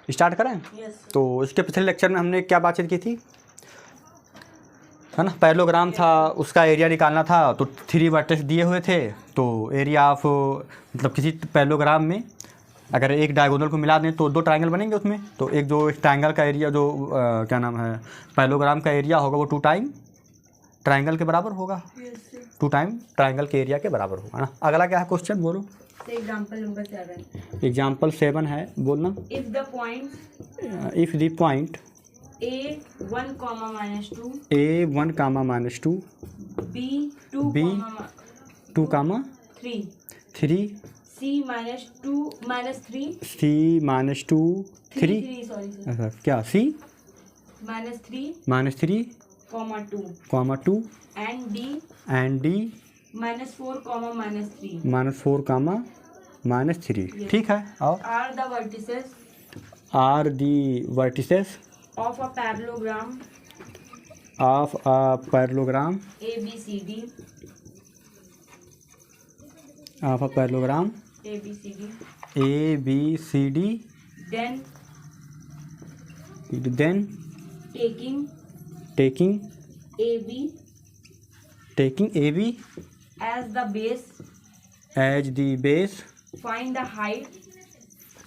Start करें? तो इसके पिछले लेक्चर में हमने क्या बातचीत की थी, है ना, पैरेललोग्राम था, उसका एरिया निकालना था। तो 3 वर्टेक्स दिए हुए थे, तो एरिया ऑफ मतलब किसी पैरेललोग्राम में अगर एक डायगोनल को मिला दें तो 2 ट्रायंगल बनेंगे उसमें। तो एक जो ट्रायंगल का एरिया जो क्या नाम है पैरेललोग्राम का एरिया होगा वो 2 टाइम ट्रायंगल के बराबर होगा, 2 टाइम ट्रायंगल के एरिया के बराबर होगा ना। अगला क्या है क्वेश्चन, बोलो। Example number 7। एग्जाम्पल 7 है, बोलना। If the point A1, -2 A1, -2 B2, B2, 3 C -2 -3 C -2 3 sorry क्या C -3, -3, 2 and D -4, -3 -4, -3 ठीक है। और are the vertices of a parallelogram ABCD then taking AB as the base find the height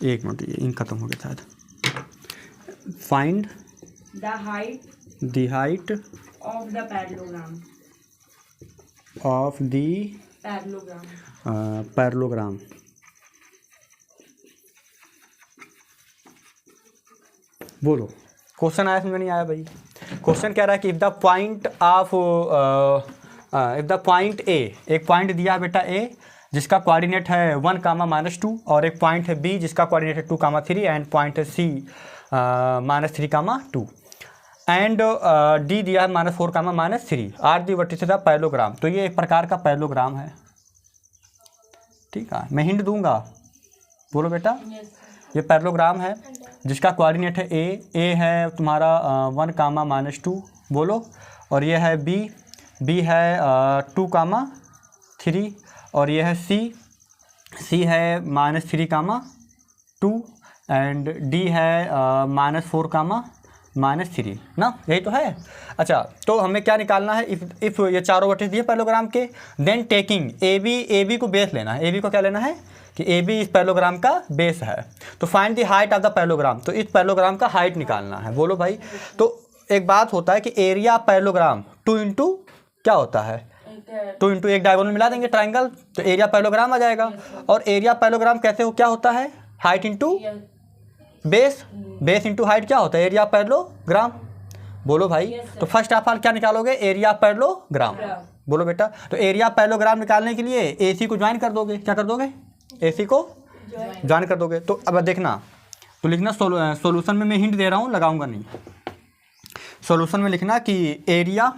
एक minute, ये इन खत्म हो गया शायद। Find the height the height of the parallelogram of the parallelogram. बोलो, क्वेश्चन आया समझ नहीं आया भाई? क्वेश्चन कह रहा है कि इफ़ द पॉइंट ए, एक पॉइंट दिया है बेटा ए जिसका कोऑर्डिनेट है 1, -2 और एक पॉइंट है बी जिसका कोऑर्डिनेट है 2, 3 एंड पॉइंट है सी -3, 2 एंड डी दिया है -4, -3 are the vertices of parallelogram. तो ये एक प्रकार का पैरेललोग्राम है, ठीक है। मैं हिंट दूंगा, बोलो बेटा। ये पैरेललोग्राम है जिसका कोऑर्डिनेट है ए है तुम्हारा 1, -2 बोलो, और ये है बी है 2, 3 और ये है सी है -3, 2 एंड डी है -4, -3 ना, यही तो है। अच्छा, तो हमें क्या निकालना है? इफ़ ये चारों वर्टिसेस दिए पैरेललोग्राम के, देन टेकिंग ए बी को बेस लेना है। ए बी को क्या लेना है कि ए बी इस पैरेललोग्राम का बेस है। तो find the height of the parallelogram, तो इस पैरेललोग्राम का हाइट निकालना है। बोलो भाई। तो एक बात होता है कि एरिया पैरेललोग्राम 2 इंटू क्या होता है, 2 इंटू एक डायगोनल मिला देंगे ट्राइंगल, तो एरिया पैरेललोग्राम आ जाएगा। और एरिया पैरेललोग्राम कैसे हो, क्या होता है? Height into base into height क्या होता है? Area parallelogram. बोलो भाई। तो फर्स्ट ऑफ ऑल क्या निकालोगे? Area parallelogram. बोलो बेटा। तो एरिया पैरेललोग्राम निकालने के लिए AC को ज्वाइन कर दोगे। क्या कर दोगे? AC को ज्वाइन कर दोगे। तो अब देखना, तो लिखना सॉल्यूशन में मैं हिंट दे रहा हूँ, लगाऊंगा नहीं। सॉल्यूशन में लिखना कि एरिया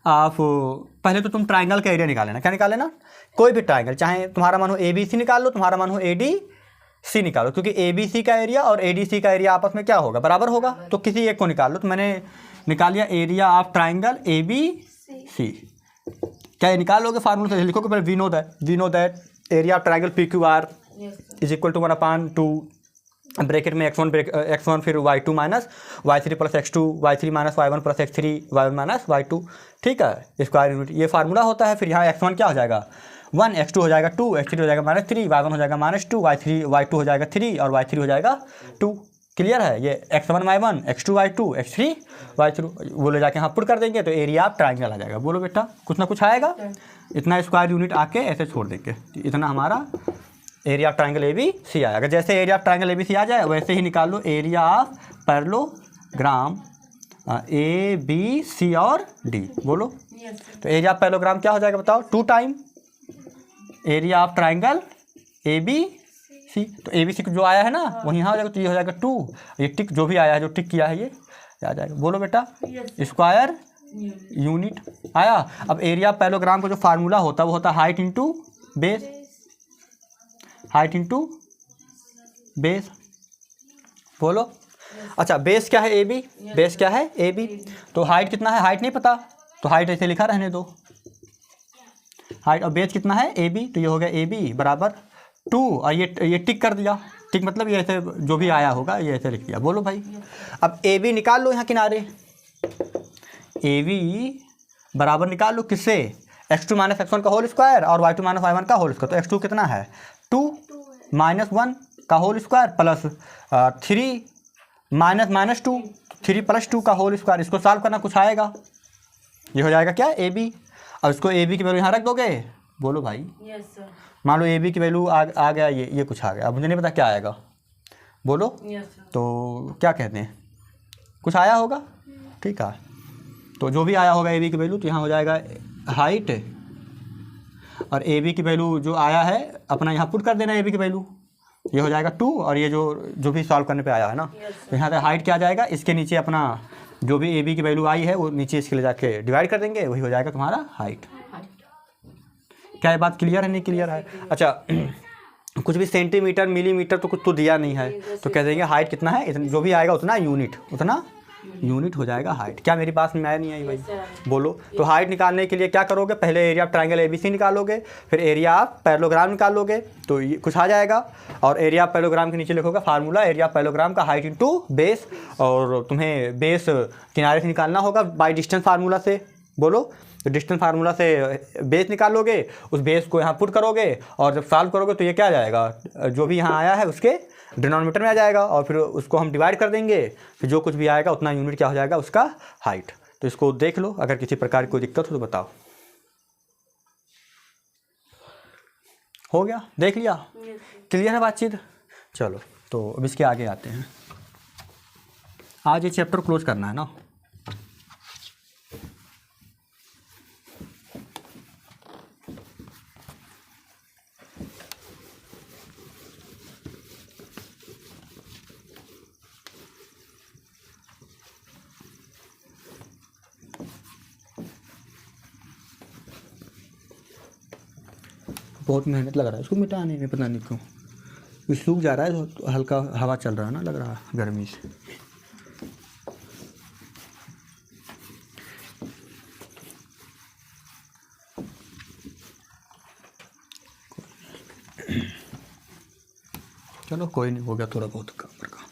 ऑफ, पहले तो तुम ट्राइंगल का एरिया निकाल लेना। क्या निकाल लेना? कोई भी ट्राइंगल, चाहे तुम्हारा मन हो ABC निकाल लो, तुम्हारा मन हो ADC निकालो, क्योंकि ABC का एरिया और ADC का एरिया आपस में क्या होगा? बराबर होगा। तो किसी एक को निकाल लो। तो मैंने निकाल लिया एरिया ऑफ ट्राइंगल ABC। क्या ये निकाल लोगे? फार्मूला से लिखोगे, पहले we know that area of triangle PQR is equal to 1/2 bracket में x1 फिर y2 minus y3 plus x2 y3 minus y1 plus x3 y1 minus y2, ठीक है। स्क्वायर यूनिट ये फार्मूला होता है। फिर यहाँ x1 क्या हो जाएगा? 1, x2 हो जाएगा 2, x3 हो जाएगा -3, y1 हो जाएगा -2, y2 हो जाएगा 3 और y3 हो जाएगा 2। क्लियर है? ये x1 y1, x2 y2, x3 y3 वो ले जाके यहाँ पुट कर देंगे, तो एरिया ऑफ ट्राइंगल आ जाएगा। बोलो बेटा, कुछ ना कुछ आएगा। इतना स्क्वायर यूनिट आके ऐसे छोड़ देंगे, इतना हमारा एरिया ऑफ ट्राइंगल ABC आया। अगर जैसे एरिया ऑफ ट्राइंगल ABC आ जाए वैसे ही निकाल लो एरिया ऑफ पैरेललोग्राम ABC और D। बोलो। तो एरिया ऑफ पैरेललोग्राम क्या हो जाएगा बताओ? 2 time area of triangle ABC। तो ABC जो आया है ना वो यहाँ हो जाएगा, तो ये हो जाएगा 2। ये टिक जो भी आया है, जो टिक किया है ये आ जाएगा। बोलो बेटा। स्क्वायर यूनिट आया। अब एरिया ऑफ पैरेललोग्राम का जो फार्मूला होता है वो होता है height into base, height into base. बोलो। अच्छा, बेस क्या है? AB। बेस क्या है? AB। तो हाइट कितना है? हाइट नहीं पता, तो हाइट ऐसे लिखा रहने दो। हाइट और बेस कितना है? AB। तो ये हो गया AB बराबर 2 और ये टिक कर दिया, टिक मतलब ये ऐसे जो भी आया होगा ये ऐसे लिख दिया। बोलो भाई। अब ए बी निकाल लो यहाँ किनारे, ए बी बराबर निकाल लो किससे, x2 माइनस x1 का होल स्क्वायर और y2 माइनस y1 का होल स्क्वायर। तो x2 कितना है 2 माइनस 1 का whole square plus 3 minus minus 2 3 plus 2 का होल स्क्वायर। इसको सॉल्व करना कुछ आएगा, ये हो जाएगा क्या ए बी। अब इसको ए बी की वैल्यू यहाँ रख दोगे। बोलो भाई। Yes sir. मान लो ए बी की वैल्यू आ गया, ये कुछ आ गया। अब मुझे नहीं पता क्या आएगा, बोलो। Yes sir. तो क्या कहते हैं, कुछ आया होगा, ठीक है। तो जो भी आया होगा ए बी की वैल्यू, तो यहाँ हो जाएगा हाइट, और ए बी की वैल्यू जो आया है अपना यहाँ पुट कर देना ए बी की वैल्यू, ये हो जाएगा 2, और ये जो भी सॉल्व करने पे आया है ना, तो यहाँ से हाइट क्या आ जाएगा, इसके नीचे अपना जो भी ए बी की वैल्यू आई है वो नीचे इसके ले जाके डिवाइड कर देंगे, वही हो जाएगा तुम्हारा हाइट। क्या ये बात क्लियर है, नहीं क्लियर है? अच्छा कुछ भी सेंटीमीटर मिलीमीटर तो कुछ तो दिया नहीं है, तो कह देंगे हाइट कितना है, जो भी आएगा उतना यूनिट हो जाएगा हाइट। क्या मेरी बात में आया नहीं आई भाई? बोलो। तो हाइट निकालने के लिए क्या करोगे, पहले एरिया ऑफ ट्रायंगल एबीसी निकालोगे, फिर एरिया ऑफ पैरेललोग्राम निकालोगे, तो ये कुछ आ जाएगा। और एरिया ऑफ पैरेललोग्राम के नीचे लिखोगे फार्मूला एरिया ऑफ पैरेललोग्राम का हाइट इंटू बेस, और तुम्हें बेस किनारे से निकालना होगा बाई डिस्टेंस फार्मूला से। बोलो। तो डिस्टेंस फार्मूला से बेस निकालोगे, उस बेस को यहाँ पुट करोगे, और जब सॉल्व करोगे तो ये क्या आ जाएगा, जो भी यहाँ आया है उसके डिनोमिनेटर में आ जाएगा, और फिर उसको हम डिवाइड कर देंगे, फिर जो कुछ भी आएगा उतना यूनिट क्या हो जाएगा उसका हाइट। तो इसको देख लो, अगर किसी प्रकार की कोई दिक्कत हो तो बताओ। हो गया, देख लिया, क्लियर है बातचीत? चलो तो अब इसके आगे आते हैं। आज ये चैप्टर क्लोज करना है ना। बहुत मेहनत लग रहा है इसको मिटाने में, पता नहीं क्यों ये सूख जा रहा है, तो हल्का हवा चल रहा है ना, लग रहा है गर्मी से। चलो कोई नहीं, हो गया थोड़ा बहुत काम का।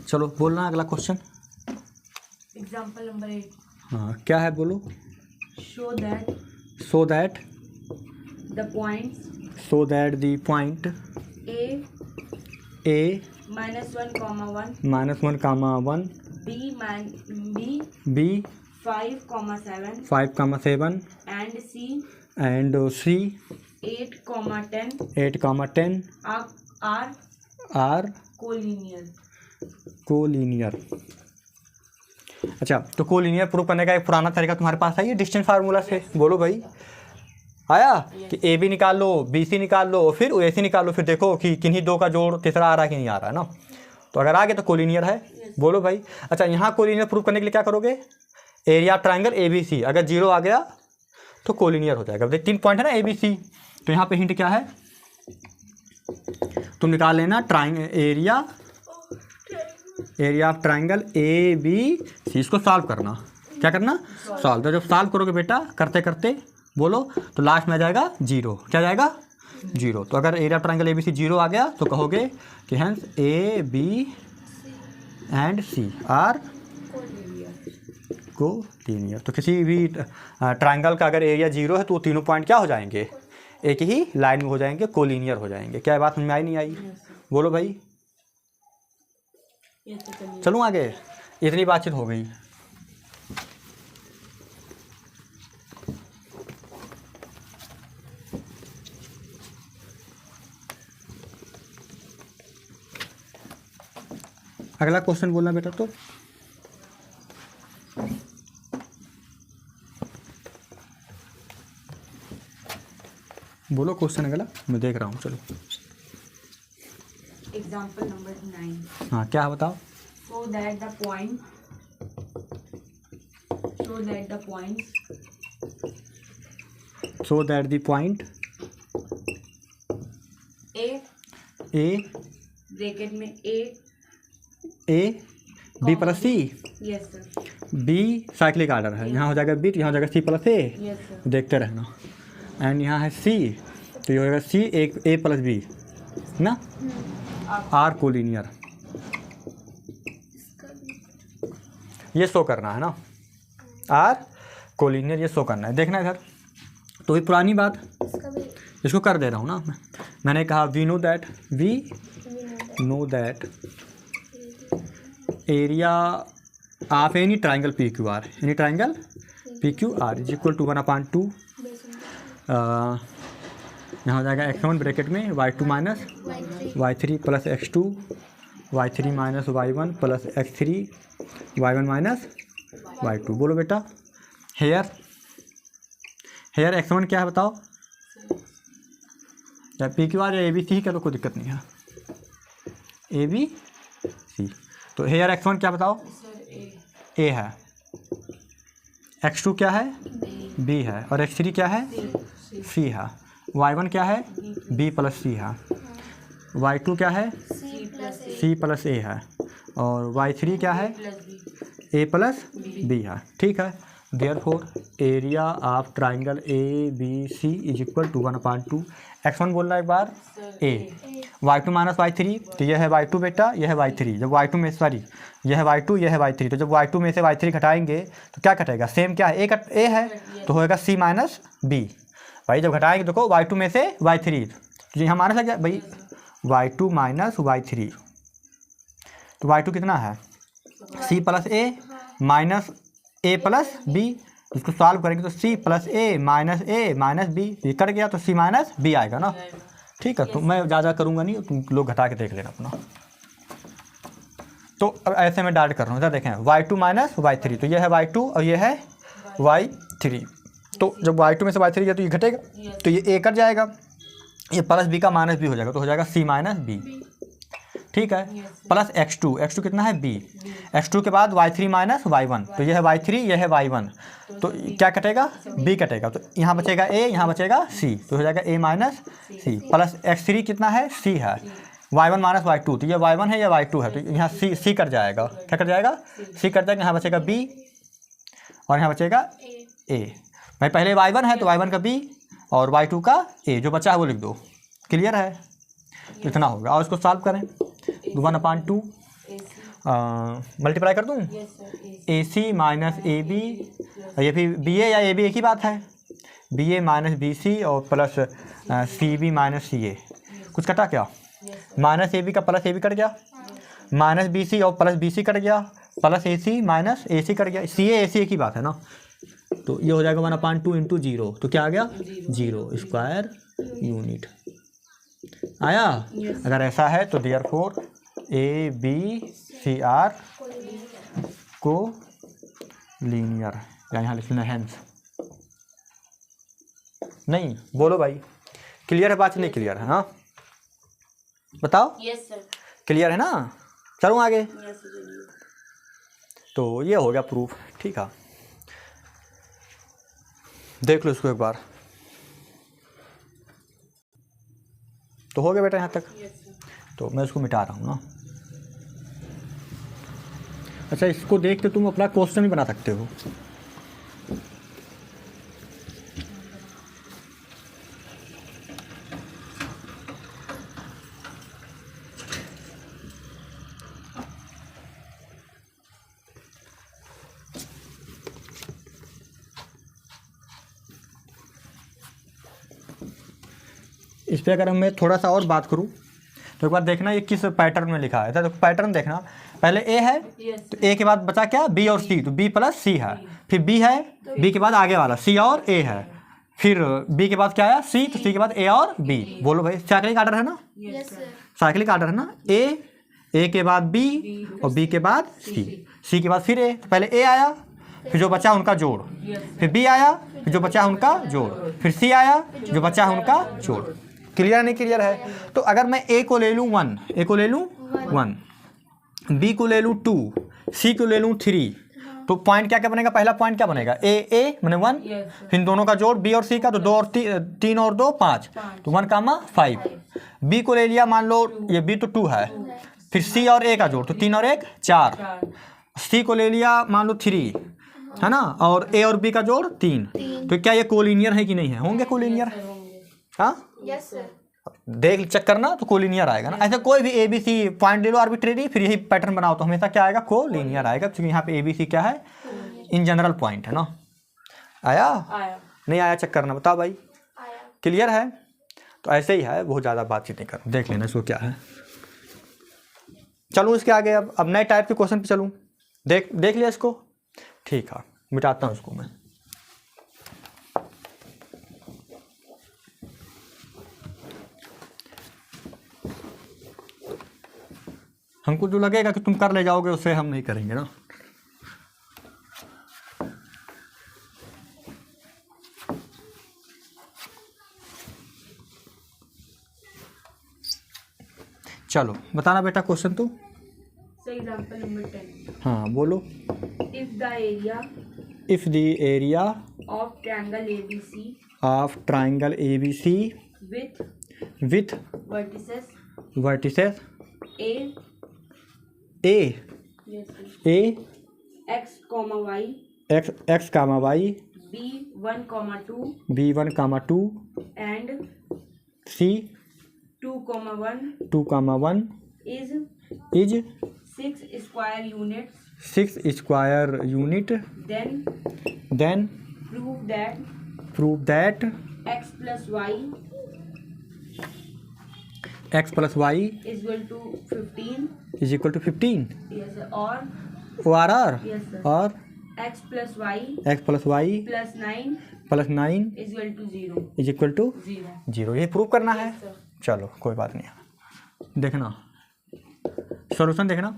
चलो बोलना अगला क्वेश्चन। Example number 8। हाँ क्या है बोलो। Show that the point A -1, B 5,7 and C 8,10 are collinear. अच्छा तो कोलिनियर प्रूव करने का एक पुराना तरीका तुम्हारे पास है, ये डिस्टेंस फार्मूला से। बोलो भाई, आया कि ए बी निकाल लो, बी सी निकाल लो, फिर ए सी निकाल लो, फिर देखो कि किन्हीं दो का जोड़ तीसरा आ रहा है कि नहीं आ रहा है ना। तो अगर आ गया तो कोलिनियर है। बोलो भाई। अच्छा यहाँ कोलिनियर प्रूव करने के लिए क्या करोगे, area of triangle A B C अगर 0 आ गया तो कोलिनियर हो जाएगा। देख 3 पॉइंट है ना ए बी सी, तो यहाँ पे हिंट क्या है, तुम निकाल लेना area of triangle A B C, इसको सॉल्व करना। क्या करना, सॉल्व। तो जब सॉल्व करोगे बेटा करते करते, बोलो, तो लास्ट में आ जाएगा 0। क्या जाएगा 0। तो अगर area of triangle A B C 0 आ गया तो कहोगे कि hence A B and C are collinear. तो किसी भी ट्रायंगल का अगर एरिया 0 है तो वो तीनों पॉइंट क्या हो जाएंगे, एक ही लाइन में हो जाएंगे, कोलिनियर हो जाएंगे। क्या बात समझ में आई नहीं आई? बोलो भाई। चलूँ आगे, इतनी बातचीत हो गई। अगला क्वेश्चन बोलना बेटा। तो बोलो क्वेश्चन अगला, मैं देख रहा हूँ। चलो एग्जाम्पल नंबर 9। हाँ क्या बताओ। So that the point A bracket में A B plus C, yes sir, B cyclic order है, यहाँ हो जाएगा B, तो यहाँ हो जाएगा C plus A। Yes sir, देखते रहना। एंड यहाँ है सी, तो ये होगा सी एक ए प्लस बी ना, आर कोलिनियर। ये शो करना है ना, आर कोलिनियर ये शो करना है, देखना इधर। तो ये पुरानी बात, इसको कर दे रहा हूँ ना मैंने कहा we know that area of any triangle P Q R, any triangle P Q R is equal to 1/2 यहाँ हो जाएगा x1 ब्रैकेट में y2 minus y3 plus x2 y3 minus y1 plus x3 y1 minus y2। बोलो बेटा hair x1 क्या है बताओ, या पी क्यू आर या ए बी सी क्या, तो कोई दिक्कत नहीं है, ए बी सी। तो हेयर x1 क्या बताओ, ए है, x2 क्या है, बी है, और x3 क्या है, सी है, y1 क्या है, बी प्लस सी है, y2 क्या है, सी प्लस ए है, और y3 क्या है, ए प्लस बी है। ठीक है, therefore area of triangle A B C is equal to 1/2 x1 बोल रहा है एक बार ए, y2 माइनस y3, तो यह है y2 बेटा, यह है y3, जब y2 में सॉरी यह है y2 यह है y3, तो जब y2 में से y3 घटाएंगे तो क्या घटेगा, सेम क्या है, ए है तो होएगा c माइनस बी। भाई जब घटाएंगे देखो y2 में से y3, तो यहाँ माइनस लग गया भाई y2 माइनस y3, तो y2 कितना है, c प्लस ए माइनस ए प्लस बी, इसको सॉल्व करेंगे तो c प्लस ए माइनस बी, ये कट गया तो c माइनस बी आएगा ना। ठीक है, तो मैं ज़्यादा करूँगा नहीं, तुम लोग घटा के देख लेना अपना। तो अब ऐसे मैं डायरेक्ट कर रहा हूँ, इधर देखें y2 माइनस y3, तो ये है y2 और ये है y3, तो जब y2 में से y3 गया तो ये घटेगा, तो ये a कट जाएगा, ये प्लस b का माइनस b हो जाएगा, तो हो जाएगा c माइनस b। ठीक है, प्लस x2 कितना है b, x2 के बाद y3 माइनस y1, तो यह है y3 यह है y1, तो क्या कटेगा, b कटेगा, तो यहाँ बचेगा a यहाँ बचेगा c, तो हो जाएगा a minus c, plus x3 कितना है, c है, y1 माइनस y2, तो ये y1 है या y2 है, तो यहाँ c कट जाएगा, क्या कट जाएगा, c कट जाएगा, यहाँ बचेगा b और यहाँ बचेगा a। भाई पहले y1 है तो y1 का b और y2 का a, जो बचा है वो लिख दो, क्लियर है, तो इतना होगा। और इसको सॉल्व करें, 1/2 मल्टीप्लाई कर दूँ, ए सी माइनस ए बी, ये भी बी ए या ए बी एक ही बात है, बी ए माइनस बी सी और प्लस सी बी माइनस सी ए, कुछ कटा क्या, माइनस ए बी का प्लस ए बी कट गया, माइनस बी सी और प्लस बी सी कट गया, प्लस ए सी माइनस ए सी कट गया, सी ए सी एक ही बात है ना, तो ये हो जाएगा 1/2 इंटू 0, तो क्या आ गया 0 स्क्वायर यूनिट आया। अगर ऐसा है तो therefore A B C are collinear, या यहाँ लिख लेना हैंस। नहीं बोलो भाई, क्लियर है बात, नहीं क्लियर है, हाँ बताओ, यस सर, क्लियर है ना, चलूँ आगे। Yes sir. तो ये हो गया प्रूफ, ठीक है, देख लो इसको एक बार, तो हो गया बेटा यहाँ तक, तो मैं इसको मिटा रहा हूँ ना। अच्छा, इसको देख के तुम अपना क्वेश्चन भी बना सकते हो, इस पर अगर मैं थोड़ा सा और बात करूँ तो एक बार देखना ये किस पैटर्न में लिखा है, तो पैटर्न देखना, पहले ए है तो ए के बाद बचा क्या, बी और सी, तो बी प्लस सी है, फिर बी है, बी के बाद आगे वाला सी और ए है, फिर बी के बाद क्या आया सी, तो सी के बाद ए और बी। बोलो भाई साइक्लिक आर्डर है ना, साइक्लिक आर्डर है ना, ए के बाद बी और बी के बाद सी के बाद फिर ए, तो पहले ए आया, फिर जो बचा उनका जोड़, फिर बी आया, फिर जो बचा उनका जोड़, फिर सी आया, जो बचा उनका जोड़। क्लियर नहीं क्लियर है? तो अगर मैं ए को ले लूँ 1, ए को ले लूँ 1, बी को ले लूँ 2, सी को ले लूँ 3, तो पॉइंट क्या क्या बनेगा, पहला पॉइंट क्या बनेगा, ए मैंने 1, फिर दोनों का जोड़ बी और सी का, तो 2 और 3 और 2 5, तो 1, 5। बी को ले लिया, मान लो ये बी तो 2 है, फिर सी और ए का जोड़, तो 3 और 1 4, सी को ले लिया मान लो 3, है ना, और ए और बी का जोड़ 3। तो क्या ये कोलिनियर है कि नहीं है? होंगे कोलिनियर। हाँ यस सर। देख चेक करना तो कोलिनियर आएगा ना। ऐसे कोई भी ए बी सी पॉइंट ले लो आर्बिट्रेरी, फिर यही पैटर्न बनाओ तो हमेशा क्या आएगा? कोलिनियर आएगा, क्योंकि यहाँ पे ए बी सी क्या है? इन जनरल पॉइंट है ना। आया आया। नहीं आया चेक करना, बताओ भाई। आया। क्लियर है? तो ऐसे ही है, बहुत ज़्यादा बातचीत नहीं कर, देख लेना इसको क्या है। चलूँ इसके आगे, अब नए टाइप के क्वेश्चन पे चलूँ। देख लिया इसको, ठीक है, मिटाता हूँ इसको मैं। हमको जो लगेगा कि तुम कर ले जाओगे उससे हम नहीं करेंगे ना। चलो बताना बेटा क्वेश्चन तो। So example number 10. हाँ बोलो। If the area if the area of triangle ABC of triangle A B C with with vertices vertices A, A yes, A x comma y, x comma y B 1 comma 2 B 1 comma 2 and C 2 comma 1 2 comma 1 is is 6 square units. 6 square unit. Then then prove that x x plus y plus Y is equal to 15. Is equal to 15। Yes, sir. Or O R R yes, sir. और x plus y x plus y plus 9 plus 9 is equal to 0. Is equal to 0. 0। ये prove करना है। Yes, sir. चलो कोई बात नहीं, देखना solution देखना।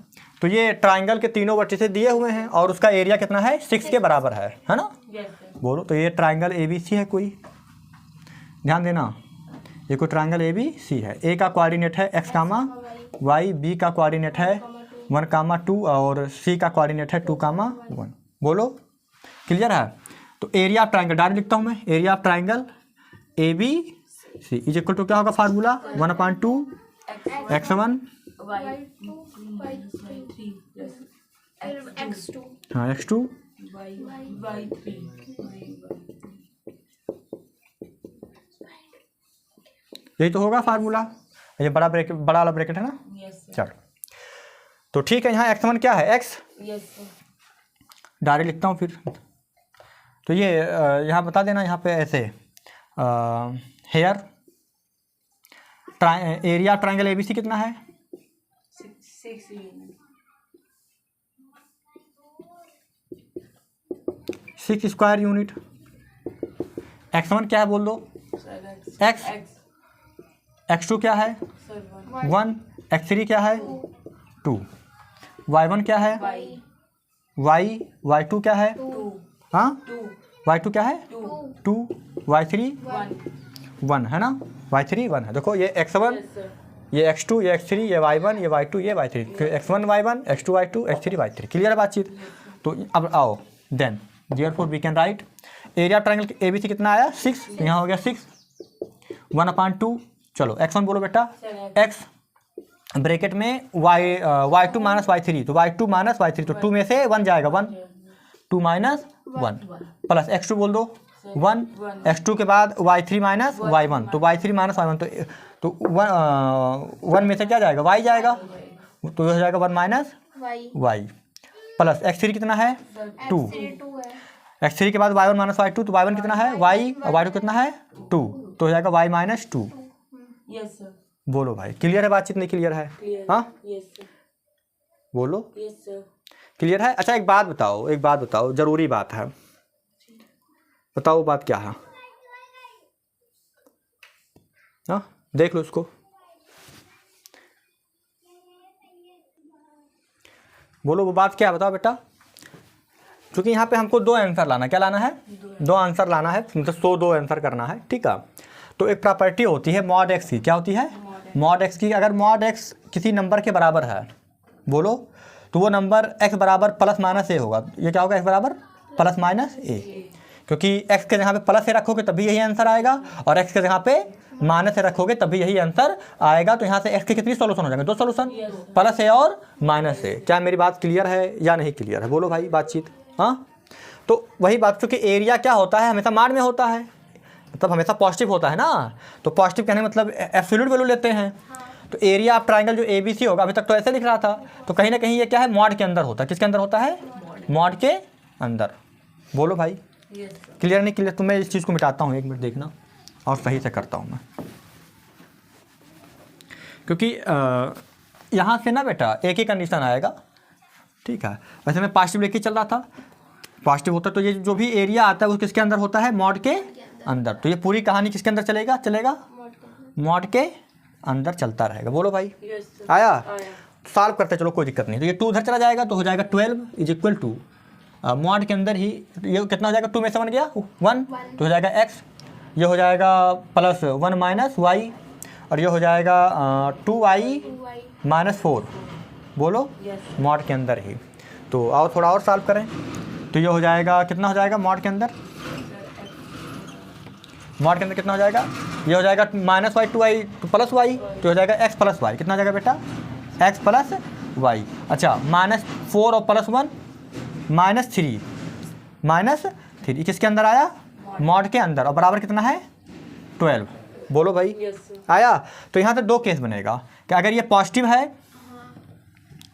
तो ये ट्राइंगल के तीनों वर्टिसेस दिए हुए हैं और उसका एरिया कितना है? 6 के बराबर है ना। Yes, sir. बोलो तो ये ट्राइंगल ए बी सी है कोई, ध्यान देना, ये कोई ट्राइंगल ए बी सी है। ए का कोऑर्डिनेट है एक्स कामा वाई, बी का कोऑर्डिनेट है 1 कामा 2 और सी का कोऑर्डिनेट है 2 कामा 1। बोलो क्लियर है? तो एरिया ऑफ ट्राइंगल डायरेक्ट लिखता हूँ मैं, area of triangle A B C is equal to क्या होगा formula? 1/2 x1 y2 y3 Plus x2 हाँ x2 y3. यही तो होगा फार्मूला। ये बड़ा ब्रैकेट, बड़ा वाला ब्रैकेट है ना। Yes, sir. चलो तो ठीक है, यहाँ x1 क्या है? x Yes, sir. डायरेक्ट लिखता हूँ फिर। तो ये यहाँ बता देना, यहाँ पे ऐसे here area triangle A B C कितना है? 6 units. 6 square unit. x1 क्या है बोल दो? Sir, X. x2 क्या है? Sir, 1। x3 क्या है? 2। y1 क्या है? y2 क्या है? 2. हाँ 2. y2 क्या है? 2। y3 1. 1 है ना, y3 1 है। देखो ये x1 Yes, sir. ये x2 ये x3 ये y1 ये y2 ये y3, फिर x1 y1 x2 y2 x3 y3। Clear है बातचीत? तो अब आओ then therefore we can write area triangle A B C कितना आया? 6। यहाँ हो गया 6 1/2। चलो x1 बोलो बेटा, x ब्रैकेट में y2 माइनस y3, तो y2 माइनस y3 तो 2 में से 1 जाएगा, 1 2 माइनस 1 प्लस x2 बोल दो 1, x2 के बाद y3 माइनस y1 तो y3 माइनस y1 तो 1 में से क्या जाएगा? y जाएगा, तो ये हो जाएगा 1 minus y y plus x3 कितना है? 2। x2 है x3 के बाद y1 माइनस y2 तो y1 कितना है? y और y2 कितना है? 2 तो हो जाएगा y माइनस 2। Yes, sir. बोलो भाई क्लियर है बातचीत? नहीं क्लियर है? Clear. हाँ Yes, sir. बोलो Yes, sir. क्लियर है? अच्छा एक बात बताओ, ज़रूरी बात है, बताओ बात क्या है? हाँ देख लो इसको, बोलो वो बात क्या है, बताओ बेटा। क्योंकि यहाँ पे हमको 2 आंसर लाना, क्या लाना है? 2 आंसर लाना है, मतलब 2 आंसर करना है, ठीक है। तो एक प्रॉपर्टी होती है मॉड एक्स की, क्या होती है? मॉड एक्स की। अगर मॉड एक्स किसी नंबर के बराबर है, बोलो, तो वो नंबर x बराबर प्लस माइनस ए होगा। ये क्या होगा? x बराबर प्लस माइनस ए, क्योंकि x के जहाँ पे प्लस ए रखोगे तभी यही आंसर आएगा और x के जहाँ पे माइनस ए रखोगे तभी यही आंसर आएगा। तो यहाँ से x के कितनी सॉल्यूशन हो जाएंगे? 2 सॉल्यूशन, प्लस ए और माइनस ए। क्या मेरी बात क्लियर है या नहीं क्लियर है? बोलो भाई बातचीत। हाँ तो वही बात, क्योंकि एरिया क्या होता है, हमेशा माड में होता है, मतलब हमेशा पॉजिटिव होता है ना, तो पॉजिटिव कहने मतलब एब्सोल्यूट वैल्यू लेते हैं। तो एरिया ऑफ ट्राइंगल जो ABC होगा, अभी तक तो ऐसे लिख रहा था, तो कहीं ना कहीं ये क्या है, मॉड के अंदर होता है। किसके अंदर होता है? मॉड के अंदर। बोलो भाई, Yes, sir. क्लियर नहीं क्लियर? तो मैं इस चीज़ को मिटाता हूँ, एक मिनट देखना, और सही से करता हूँ मैं, क्योंकि यहाँ से ना बेटा एक ही कंडीशन आएगा, ठीक है। वैसे मैं पॉजिटिव लेके चल रहा था, पॉजिटिव होता तो ये जो भी एरिया आता है वो किसके अंदर होता है? मॉड के अंदर। तो ये पूरी कहानी किसके अंदर चलेगा? मॉड के अंदर चलता रहेगा। बोलो भाई, Yes, sir. आया? आया. सॉल्व करते चलो, कोई दिक्कत नहीं। तो ये 2 उधर चला जाएगा तो हो जाएगा 12 इज इक्वल टू मॉड के अंदर ही ये कितना हो जाएगा, 2 में से 1 गया 1, तो हो जाएगा x, ये हो जाएगा प्लस 1 माइनस वाई, और ये हो जाएगा 2y माइनस 4। बोलो, Yes. मॉड के अंदर ही। तो आओ थोड़ा और सॉल्व करें, तो ये हो जाएगा कितना हो जाएगा मॉड के अंदर? मॉड के अंदर कितना हो जाएगा? ये हो जाएगा minus Y 2y plus Y, तो हो जाएगा x प्लस वाई। कितना हो जाएगा बेटा? x plus y. अच्छा, माइनस 4 और प्लस 1 माइनस 3 किसके अंदर आया? मॉड के अंदर, और बराबर कितना है? 12। बोलो भाई, Yes, sir. आया? तो यहाँ से 2 केस बनेगा कि अगर ये पॉजिटिव है,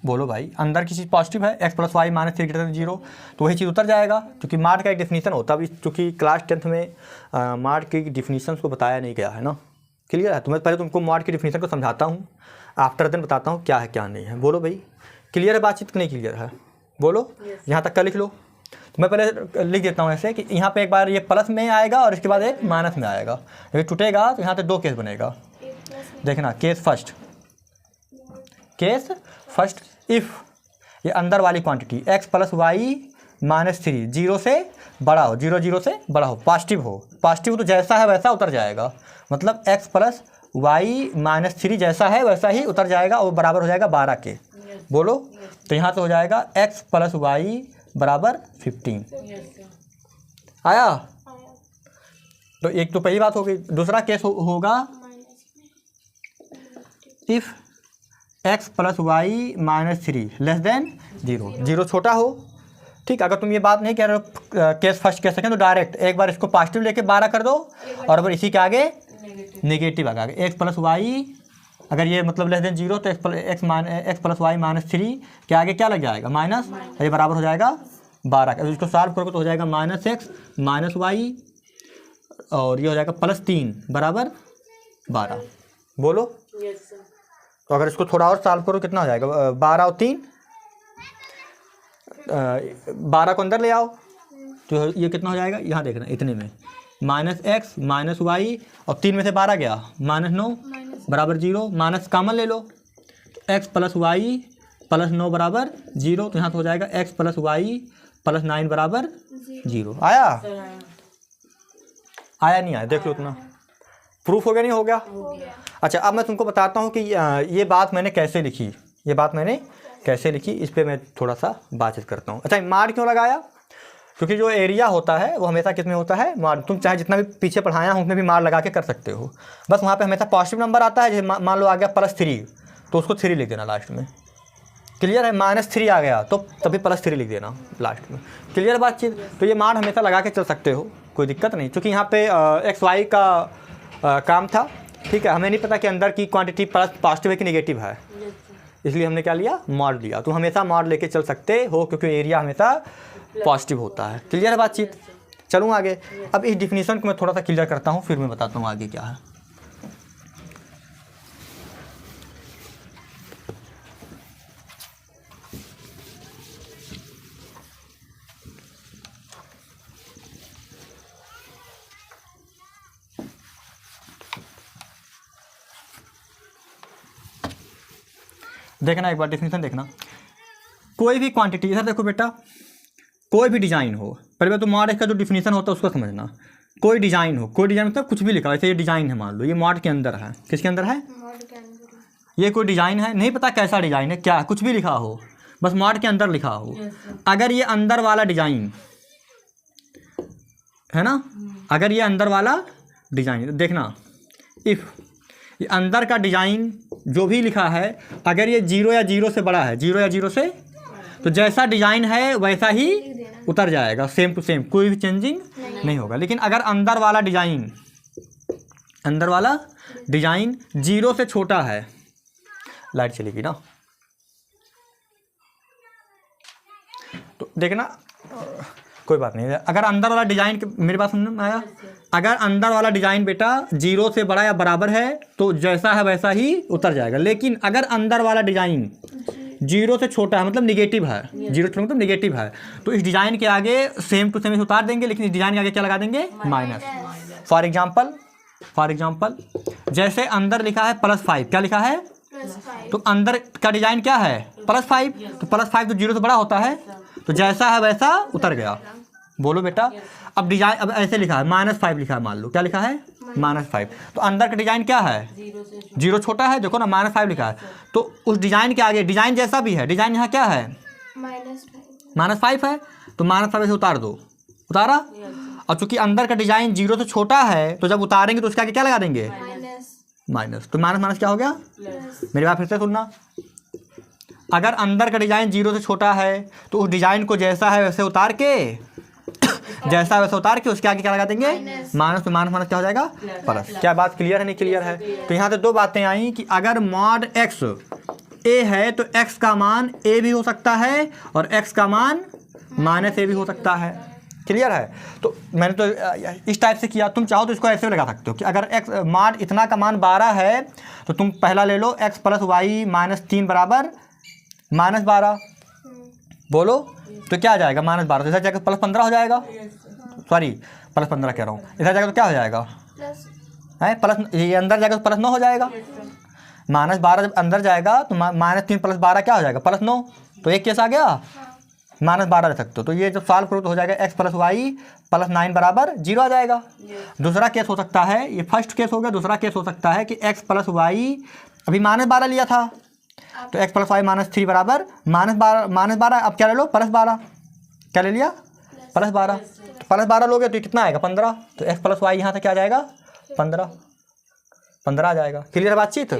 बोलो भाई, अंदर की चीज़ पॉजिटिव है, x plus y minus 3 greater 0, तो वही चीज़ उतर जाएगा, क्योंकि माड का एक डिफिनीसन होता है। अभी चूँकि क्लास 10th में माड की डिफिनीशन को बताया नहीं गया है ना, क्लियर है? तो मैं पहले तुमको माड की डिफिनीशन को समझाता हूँ, आफ्टर देन बताता हूँ क्या है क्या नहीं है। बोलो भाई, क्लियर है बातचीत कि नहीं क्लियर है? बोलो, यहाँ तक का लिख लो। तो मैं पहले लिख देता हूँ ऐसे कि यहाँ पे एक बार ये प्लस में आएगा और इसके बाद एक माइनस में आएगा। ये टूटेगा तो यहाँ पे 2 केस बनेगा। देखना, केस फर्स्ट, इफ़ ये अंदर वाली quantity x plus y minus 3 0 से बड़ा हो, 0 से बड़ा हो, पॉजिटिव हो तो जैसा है वैसा उतर जाएगा। मतलब x प्लस वाई माइनस 3 जैसा है वैसा ही उतर जाएगा, और बराबर हो जाएगा 12 के। बोलो, तो यहाँ से हो जाएगा x प्लस वाई बराबर 15। Yes, sir. आया? तो एक तो पहली बात हो गई। दूसरा केस होगा if x plus y minus 3 less than 0 छोटा हो, ठीक। अगर तुम ये बात नहीं कह रहे हो केस फर्स्ट कह सकें, तो डायरेक्ट एक बार इसको पॉजिटिव लेके 12 कर दो, और अगर इसी के आगे नेगेटिव आगे x प्लस वाई, अगर ये मतलब लेस देन 0 तो x प्लस वाई माइनस 3 के आगे क्या लग जाएगा? माइनस, ये बराबर हो जाएगा 12 का। इसको सॉल्व करोगे तो हो जाएगा माइनस x माइनस वाई, और ये हो जाएगा प्लस 3 बराबर 12। बोलो, Yes, sir. तो अगर इसको थोड़ा और सॉल्व करो कितना हो जाएगा? 12 और 3 12 को अंदर ले आओ, तो ये कितना हो जाएगा? यहाँ देखना, इतने में माइनस एक्स माइनस वाई, और 3 में से 12 गया माइनस 9 बराबर 0, माइनस कॉमन ले लो, तो x प्लस वाई प्लस 9 बराबर 0, तो यहाँ से हो जाएगा x प्लस वाई प्लस 9 बराबर 0। आया? Sir, आया नहीं आया? देख लो उतना प्रूफ हो गया, नहीं हो गया? अच्छा, अब मैं तुमको बताता हूँ कि ये बात मैंने कैसे लिखी, इस पर मैं थोड़ा सा बातचीत करता हूँ। अच्छा, मार क्यों लगाया? क्योंकि जो एरिया होता है वो हमेशा किस में होता है? मार। तुम चाहे जितना भी पीछे पढ़ाया हूँ उसमें भी मार लगा के कर सकते हो, बस वहाँ पे हमेशा पॉजिटिव नंबर आता है। जैसे मान लो आ गया +3, तो उसको 3 लिख देना लास्ट में। क्लियर है? -3 आ गया तो तभी +3 लिख देना लास्ट में। क्लियर बातचीत? तो ये मार हमेशा लगा के चल सकते हो, कोई दिक्कत नहीं। क्योंकि यहाँ पे एक्स वाई का काम था, ठीक है। हमें नहीं पता कि अंदर की क्वांटिटी पॉजिटिव है कि नेगेटिव है, इसलिए हमने क्या लिया? मॉड लिया। तो हमेशा मॉड लेके चल सकते हो, क्योंकि एरिया हमेशा पॉजिटिव होता है। क्लियर है बातचीत? चलूँ आगे। अब इस डिफिनीशन को मैं थोड़ा सा क्लियर करता हूँ, फिर मैं बताता हूँ आगे क्या है। देखना एक बार डिफिनीशन देखना। कोई भी क्वांटिटी, इधर देखो बेटा, कोई भी डिज़ाइन हो, पहले तो मॉड का जो डिफिनीशन होता है उसको समझना। कोई डिज़ाइन हो, कोई डिज़ाइन मतलब कुछ भी लिखा हो, जैसे ये डिज़ाइन है, मान लो ये मॉड के अंदर है। किसके अंदर है? ये कोई डिज़ाइन है, नहीं पता कैसा डिज़ाइन है, क्या है, कुछ भी लिखा हो, बस मॉड के अंदर लिखा हो। अगर ये अंदर वाला डिज़ाइन है ना, अगर ये अंदर वाला डिज़ाइन, देखना इफ़ ये अंदर का डिज़ाइन जो भी लिखा है, अगर ये 0 या 0 से बड़ा है, 0 या 0 से, तो जैसा डिज़ाइन है वैसा ही उतर जाएगा, सेम टू सेम, कोई भी चेंजिंग नहीं होगा। लेकिन अगर अंदर वाला डिजाइन 0 से छोटा है, लाइट चलेगी ना, तो देखना कोई बात नहीं। अगर अंदर वाला डिजाइन, मेरी बात समझ में आया, अगर अंदर वाला डिजाइन बेटा 0 से बड़ा या बराबर है तो जैसा है वैसा ही उतर जाएगा। लेकिन अगर अंदर वाला डिजाइन 0 से छोटा है, मतलब निगेटिव है, 0 से मतलब निगेटिव है, तो इस डिजाइन के आगे सेम टू सेम उतार देंगे, लेकिन इस डिजाइन के आगे क्या लगा देंगे? माइनस। फॉर एग्जाम्पल जैसे अंदर लिखा है +5, क्या लिखा है? तो अंदर का डिजाइन क्या है? +5, तो +5 तो 0 से बड़ा होता है, तो जैसा है वैसा उतर गया। बोलो बेटा। अब डिजाइन, अब ऐसे लिखा है -5 लिखा है, मान लो क्या लिखा है? -5, तो अंदर का डिजाइन क्या है? 0 छोटा है, देखो ना -5 लिखा है, तो उस डिजाइन के आगे डिजाइन जैसा भी है, डिजाइन यहाँ क्या है? -5 है, तो -5 से उतार दो, उतारा। और चूंकि अंदर का डिजाइन 0 से छोटा है, तो जब उतारेंगे तो उसके आगे क्या लगा देंगे? माइनस। तो माइनस क्या हो गया? मेरी बात फिर से सुनना। अगर अंदर का डिजाइन 0 से छोटा है तो उस डिजाइन को जैसा है वैसे उतार के जैसा वैसा उतार के उसके आगे क्या लगा देंगे? माइनस। तो माइनस क्या हो जाएगा? प्लस। क्या बात क्लियर है? नहीं क्लियर है? तो यहाँ से दो बातें आई कि अगर मॉड x a है तो x का मान a भी हो सकता है और x का मान -a भी हो सकता है। क्लियर है? तो मैंने तो इस टाइप से किया, तुम चाहो तो इसको ऐसे भी लगा सकते हो कि अगर x मॉड इतना का मान 12 है तो तुम पहला ले लो x + y - 3 बराबर -12। बोलो तो क्या आ जाएगा? -12, तो इधर जाकर +15 हो जाएगा। सॉरी +15 कह रहा हूँ, इधर जाकर तो क्या हो जाएगा? है प्लस, ये अंदर जाएगा तो +9 हो जाएगा। -12 जब अंदर जाएगा तो -3 + 12 क्या हो जाएगा? +9। तो एक केस आ गया, -12 रख सकते हो। तो ये जब सॉल्व करो तो हो जाएगा x + y + 9 बराबर 0 आ जाएगा। दूसरा केस हो सकता है, ये फर्स्ट केस हो गया। दूसरा केस हो सकता है कि x + y, अभी -12 लिया था तो x + y - 3 बराबर -12। अब क्या ले लो? +12। क्या ले लिया? +12। तो +12 लोगे तो कितना आएगा? 15। तो x + y यहाँ से क्या आ जाएगा? 15 आ जाएगा। क्लियर है बातचीत?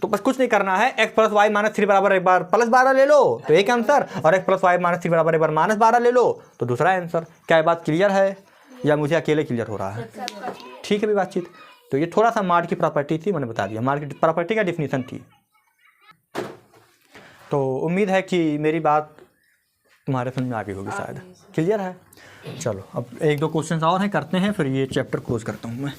तो बस कुछ नहीं करना है, x + y - 3 बराबर एक बार +12 ले लो तो एक आंसर, और x + y - 3 बराबर एक बार -12 ले लो तो दूसरा आंसर। क्या ये बात क्लियर है या मुझे अकेले क्लियर हो रहा है? ठीक है भी बातचीत। तो ये थोड़ा सा मार्ड की प्रॉपर्टी थी, मैंने बता दिया, मार्ड की प्रॉपर्टी का डिफिनीशन थी। तो उम्मीद है कि मेरी बात तुम्हारे समझ में आ गई होगी शायद। क्लियर है? चलो अब 1-2 क्वेश्चन और हैं, करते हैं, फिर ये चैप्टर क्लोज करता हूँ मैं।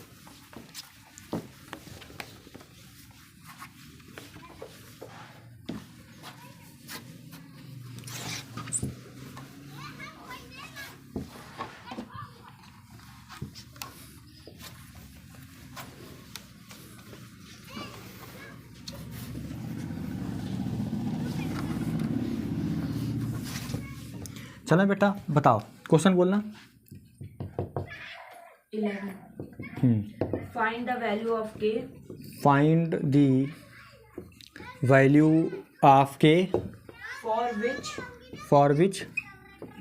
चलो बेटा बताओ, क्वेश्चन बोलना। 11. Find the value of k find the value of k for which for which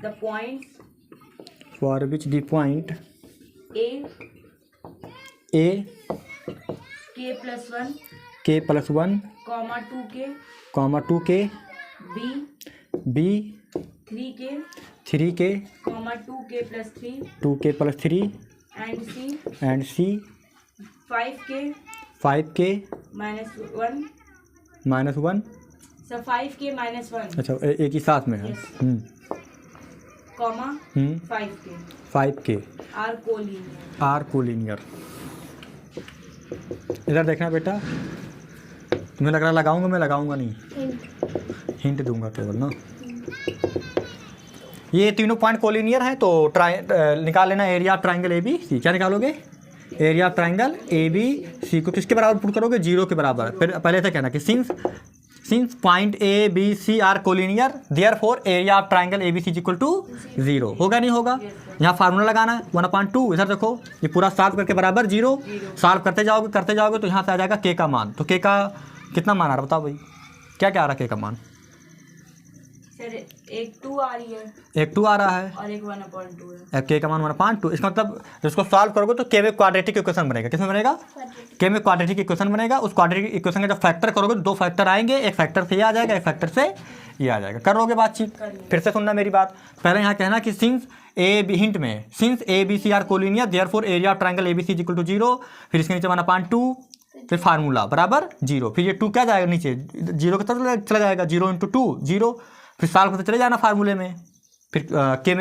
the points the point a a k + 1, k + 1, 2k, 2k, b b 3k, 3k, 2k + 3, 2k + 3, and c and c 5k -1, -1. So 5k - 1, अच्छा एक ही साथ में है। Yes. comma 5k 5k are collinear. Are collinear. इधर देखना बेटा, तुम्हें लग रहा लगाऊंगा, मैं लगाऊंगा नहीं, हिंट दूंगा केवल ना। ये तीनों पॉइंट कोलिनियर हैं तो निकाल लेना area triangle A B C. क्या निकालोगे? Area triangle A B C को किसके बराबर पुट करोगे? 0 के बराबर। फिर पहले से कहना कि since point A B C are collinear therefore area of triangle A B C equal to 0। होगा नहीं होगा? यहाँ फार्मूला लगाना है 1/2। इधर देखो ये पूरा सॉल्व करके बराबर 0। सॉल्व करते जाओगे तो यहाँ से आ जाएगा के का मान। तो के का कितना मान आ रहा बताओ भाई? क्या क्या आ रहा है के का मान? सर एक 2 आ रही है एक 2 आ रहा है और एक 1/2 है। के का मान 1/2। इसका मतलब इसको सॉल्व करोगे तो के में क्वाड्रेटिक इक्वेशन बनेगा। किसमें बनेगा? के में क्वाड्रेटिक इक्वेशन बनेगा। उस क्वाड्रेटिक इक्वेशन का जब फैक्टर करोगे तो 2 फैक्टर आएंगे, एक फैक्टर से ये आ जाएगा, एक फैक्टर से ये आ जाएगा। कर लोगे बातचीत? फिर से सुनना मेरी बात। पहले यहाँ कहना कि सिंस ए बी, हिंट में since A B C are collinear therefore area of triangle A B C is equal to 0, फिर इसके नीचे 1/2, फिर फार्मूला बराबर 0, फिर ये 2 क्या जाएगा नीचे 0 की तरफ चला जाएगा, 0 × 2 0, फिर सॉल्व करते चले जाना फार्मूले में, फिर के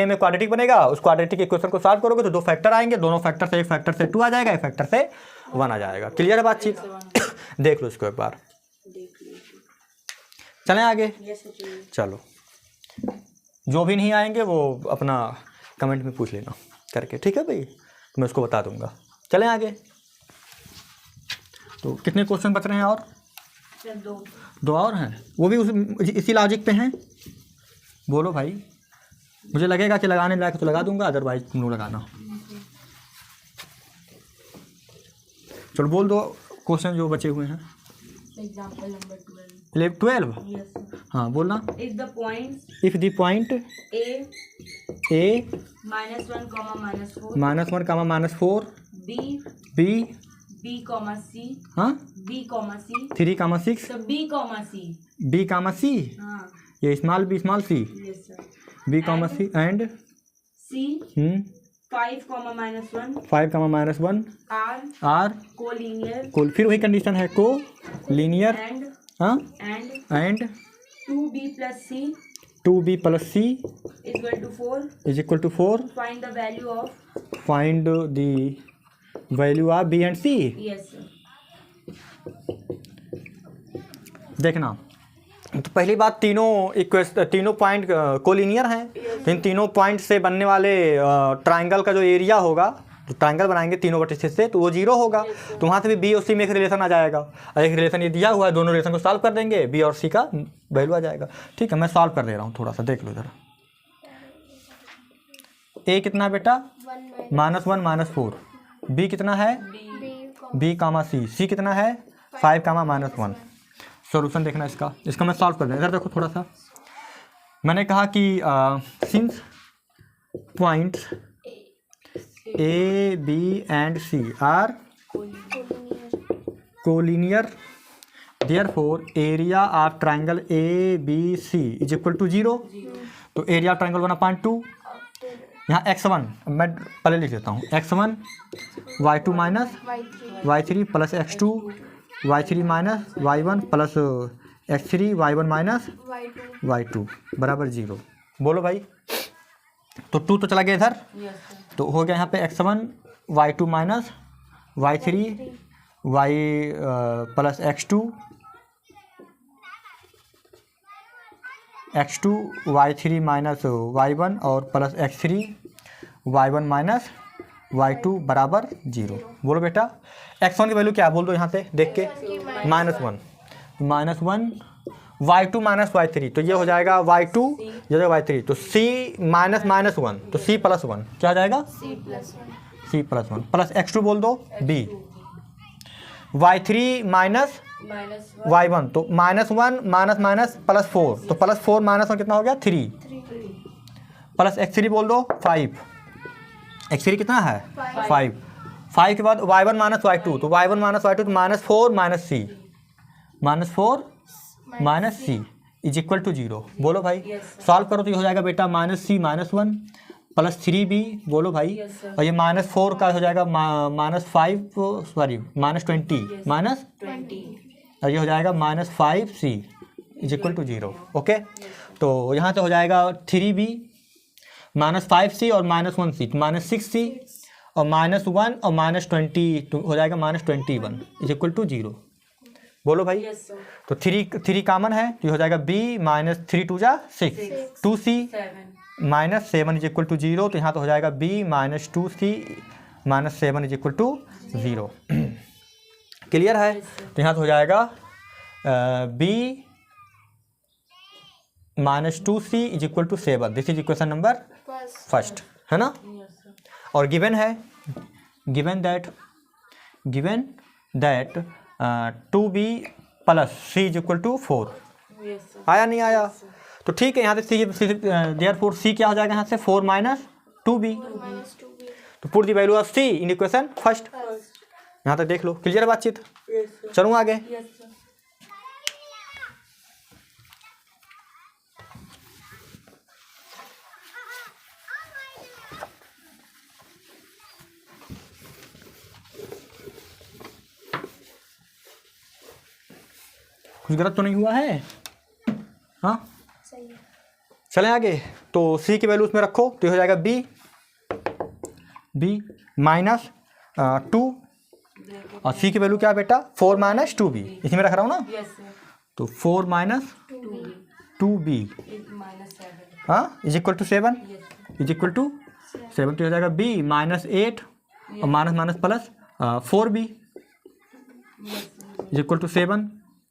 में क्वाड्रेटिक बनेगा, उस क्वाड्रेटिक इक्वेशन को सॉल्व करोगे तो 2 फैक्टर आएंगे, दोनों फैक्टर से एक फैक्टर से 2 आ जाएगा, एक फैक्टर से 1 आ जाएगा। क्लियर है बातचीत? देख लो इसको एक बार, चलें आगे। चलो, जो भी नहीं आएंगे वो अपना कमेंट में पूछ लेना करके, ठीक है भाई, मैं उसको बता दूंगा। चलें आगे। तो कितने क्वेश्चन बच रहे हैं? और 2 और हैं, वो भी इसी लॉजिक पे हैं। बोलो भाई, मुझे लगेगा कि लगाने लायक तो लगा दूंगा, अदरवाइज तुम लोग लगाना। चलो बोल दो क्वेश्चन जो बचे हुए हैं। Example number 12. 12? Yes, sir. हाँ बोलना। If the points if the point A A -1, -4, -1, B B C, हाँ B, C, 3, 6, so B, C. B, C, हाँ, ये small b small c, yes sir. B, And C and C 5, -1, 5, -1 R are collinear को, फिर वही condition है, collinear and हाँ and and 2B plus C 2b + c is equal to 4. Is equal to 4। Find the value of, find the value of B and C. yes sir. देखना, तो पहली बात तीनों पॉइंट कोलिनियर हैं, तो इन तीनों point से बनने वाले ट्रायंगल का जो एरिया होगा, तो ट्रायंगल बनाएंगे तीनों वर्टिसेस से, तो वो 0 होगा। तो वहाँ से भी बी और सी में एक रिलेशन आ जाएगा, और एक रिलेशन ये दिया हुआ है, दोनों रिलेशन को सॉल्व कर देंगे, बी और सी का वैल्यू आ जाएगा। ठीक है, मैं सॉल्व कर दे रहा हूँ, थोड़ा सा देख लो जरा। ए कितना बेटा? 1 -1, -4। बी कितना है? B, बी, सी कितना है? 5, -1। सॉल्यूशन देखना इसका मैं सॉल्व कर दूँ। इधर देखो थोड़ा सा, मैंने कहा कि since points A B and C are collinear therefore area of triangle A B C is equal to 0। तो एरिया ऑफ ट्रायंगल 1/2, यहाँ x1 मैं पहले लिख देता हूँ, x1 y2 minus y3 plus x2 y3 minus y1 plus x3 y1 minus y2 बराबर 0। बोलो भाई, तो 2 तो चला गया इधर, तो हो गया यहाँ पे x1 y2 minus y3 y plus x2 y3 minus y1 और plus x3 y1 minus y2 बराबर 0। बोलो बेटा, x1 की वैल्यू क्या है बोल दो यहाँ से देख के, -1 y2 माइनस y3, तो ये हो जाएगा y2, ये हो जाएगा y3, तो c -1, तो c + 1 क्या हो जाएगा? c + 1 प्लस x2 बोल दो b, y3 माइनस y1, तो -1 माइनस +4, तो +4 -1 कितना हो गया? 3 प्लस x3 बोल दो 5, x3 कितना है? 5 के बाद y1 माइनस y2, तो y1 माइनस y2 तो -4 minus c is equal to 0। बोलो भाई, सॉल्व करो तो ये हो जाएगा बेटा -c -1 प्लस 3b। बोलो भाई, और ये -4 का हो जाएगा -20 और ये हो जाएगा -5c is equal to 0। Okay, तो यहाँ से हो जाएगा 3b -5c और -1c, तो -6c और -1 और -20 तो हो जाएगा -21 इज इक्वल टू 0। बोलो भाई, तो 3 कॉमन है, तो ये हो जाएगा b -3 2 जा 6, 2c -7 इज इक्वल टू 0, तो यहाँ तो हो जाएगा b -2c -7 is equal to 0। Clear है? तो यहाँ तो हो जाएगा b -2c is equal to 7। This is equation number first, है ना? और गिवन है, given that 2b + c is equal to 4। आया नहीं आया? तो ठीक है, यहाँ से देयरफॉर c क्या हो जाएगा यहाँ से? 4 - 2b। तो put the value of c in equation first. यहाँ तक देख लो, क्लियर बातचीत? चलूँ आगे। कुछ गलत तो नहीं हुआ है? हाँ, सही है। चलें आगे। तो सी की वैल्यू उसमें रखो तो ये हो जाएगा बी माइनस 2 और सी की वैल्यू क्या है बेटा? 4 माइनस 2b, इसी में रख रहा हूँ ना। Yes, sir. तो 4 minus 2b 2b is minus 7. हाँ is equal to 7, Yes, sir. Is equal to 7, तो हो जाएगा b माइनस 8 और minus minus plus 4b Yes, sir. Is equal to 7,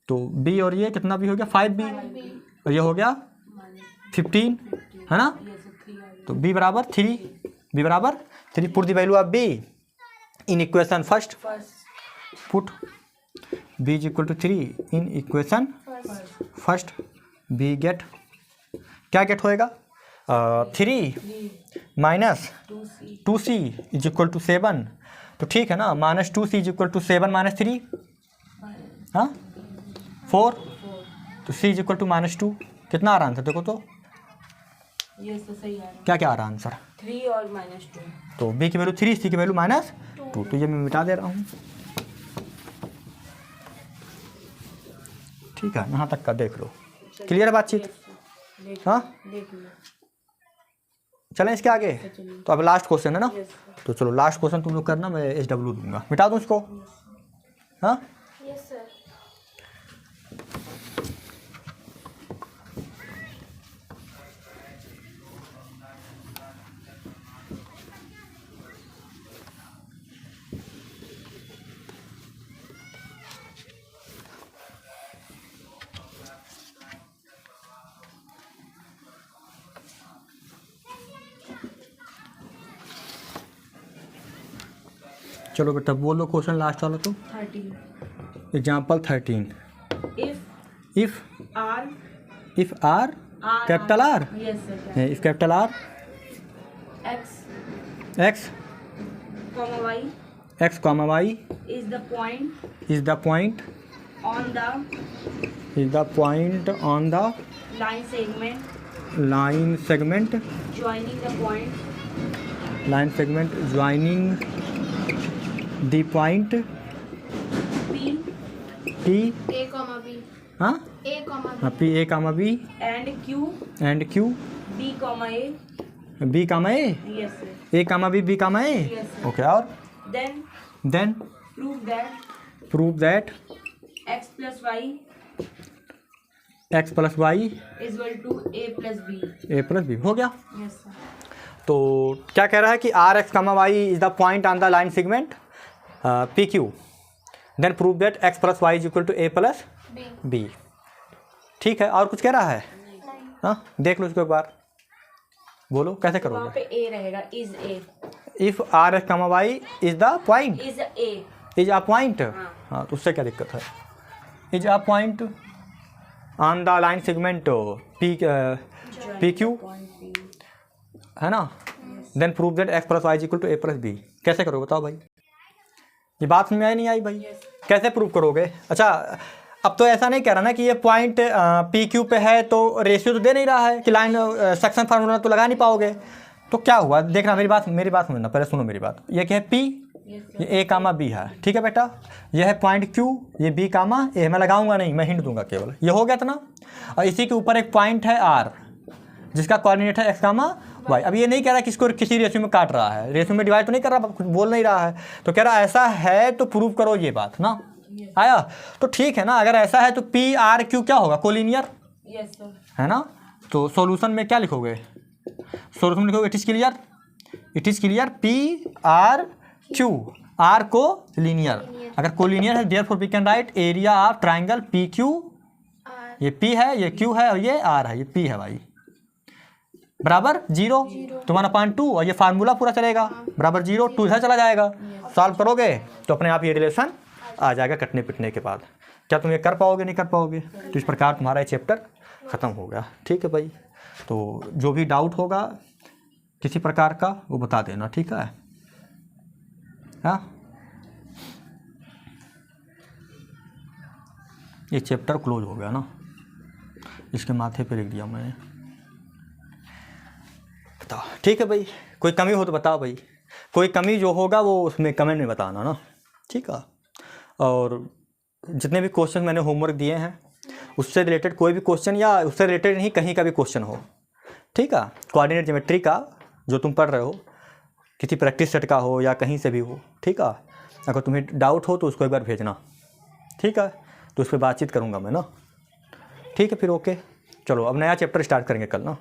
तो b और ये कितना b हो गया? 5b और ये हो गया 15, है ना। Yes, sir. 3 are तो b बराबर 3, b बराबर 3, put the value of b in equation first, first. Put b is equal to 3 in equation first, b get क्या गेट होएगा? 3 minus 2c 2c is equal to 7, तो ठीक है ना। Minus 2c is equal to 7 minus 3, हाँ 4, तो c is equal to minus 2। कितना आ रहा आंसर देखो तो, Yes, sir. सही आ रहा क्या क्या आ रहा आंसर? 3 और minus 2. तो b की वैल्यू 3, c की वैल्यू माइनस 2, तो ये मैं मिटा दे रहा हूँ। ठीक है, यहाँ तक का देख लो, क्लियर है बातचीत? हाँ, देख लो. चलें इसके आगे। तो अब लास्ट क्वेश्चन है ना, Yes, sir. तो चलो लास्ट क्वेश्चन तुम लोग करना, मैं SW दूंगा, मिटा दूँ इसको। हाँ यस सर। चलो बेटा बोलो क्वेश्चन लास्ट वाला तो। 13. Example 13, If if R if R R capital R, Yes, sir. If capital R X, X Y X comma Y is the point is the point on the on the line segment line segment joining the point joining the point P T, A comma B, हाँ A comma हाँ P A comma B and Q and Q B, A. B comma A, Yes, sir. A comma B comma A, Yes. Okay. और Then then prove that prove that X plus Y x plus Y is equal to A plus B. A plus B, हो गया। Yes, sir. तो क्या कह रहा है कि R X comma Y is the point on the line segment P Q, then prove that X plus Y is equal to A plus B. B. ठीक है, और कुछ कह रहा है? हाँ देख लो इसको एक बार, बोलो कैसे वहाँ करोगे? पे A रहेगा is A if R X comma Y is the point, is A. Is a point, हाँ. हाँ तो उससे क्या दिक्कत है? Is a point on the line segment P Q, Point B. है ना। Then prove that X plus Y is equal to A plus B. कैसे करोगे बताओ भाई? ये बात समझ में आई नहीं आई भाई? कैसे प्रूव करोगे? अच्छा अब तो ऐसा नहीं कह रहा ना कि ये पॉइंट पी क्यू पे है तो रेशियो तो दे नहीं रहा है कि लाइन सेक्शन फार्मूला तो लगा नहीं पाओगे। तो क्या हुआ देखना, मेरी बात समझना, पहले सुनो मेरी बात। ये क्या है? पी, ये ए कामा बी है, ठीक है बेटा। ये है पॉइंट क्यू, ये बी कामा ए, मैं लगाऊंगा नहीं, मैं हिंट दूंगा केवल। ये हो गया था ना। और इसी के ऊपर एक पॉइंट है आर जिसका कोऑर्डिनेट है एक्स कामा वाई। अब ये नहीं कह रहा कि इसको किसी रेशियो में काट रहा है, रेशियो में डिवाइड तो नहीं कर रहा, कुछ बोल नहीं रहा है। तो कह रहा ऐसा है तो प्रूव करो ये बात ना। आया तो ठीक है ना। अगर ऐसा है तो पी आर क्यू क्या होगा? Collinear, Yes, sir. है ना। तो सॉल्यूशन में क्या लिखोगे? सॉल्यूशन में लिखोगे it is clear P R Q, R collinear. अगर कोलिनियर है therefore we can write area of triangle P Q. R ये पी है, ये क्यू है और ये आर है, ये पी है भाई, बराबर 0 तो 1/2 और ये फार्मूला पूरा चलेगा बराबर 0, 2 इधर चला जाएगा। सॉल्व करोगे तो अपने आप ये रिलेशन आ जाएगा कटने पिटने के बाद। क्या तुम ये कर पाओगे? नहीं कर पाओगे। तो इस प्रकार तुम्हारा ये चैप्टर ख़त्म हो गया। ठीक है भाई, तो जो भी डाउट होगा किसी प्रकार का वो बता देना, ठीक है। हाँ ये चैप्टर क्लोज हो गया ना, इसके माथे पे लिख दिया मैंने। बताओ ठीक है भाई, कोई कमी हो तो बताओ भाई, कोई कमी जो होगा वो उसमें कमेंट में बताना ना, ठीक है। और जितने भी क्वेश्चन मैंने होमवर्क दिए हैं उससे रिलेटेड कोई भी क्वेश्चन या उससे रिलेटेड नहीं कहीं का भी क्वेश्चन हो, ठीक है, कोऑर्डिनेट ज्योमेट्री का जो तुम पढ़ रहे हो, किसी प्रैक्टिस सेट का हो या कहीं से भी हो, ठीक है, अगर तुम्हें डाउट हो तो उसको एक बार भेजना, ठीक है, तो उस पर बातचीत करूँगा मैं ना, ठीक है, फिर ओके, चलो अब नया चैप्टर स्टार्ट करेंगे कल ना।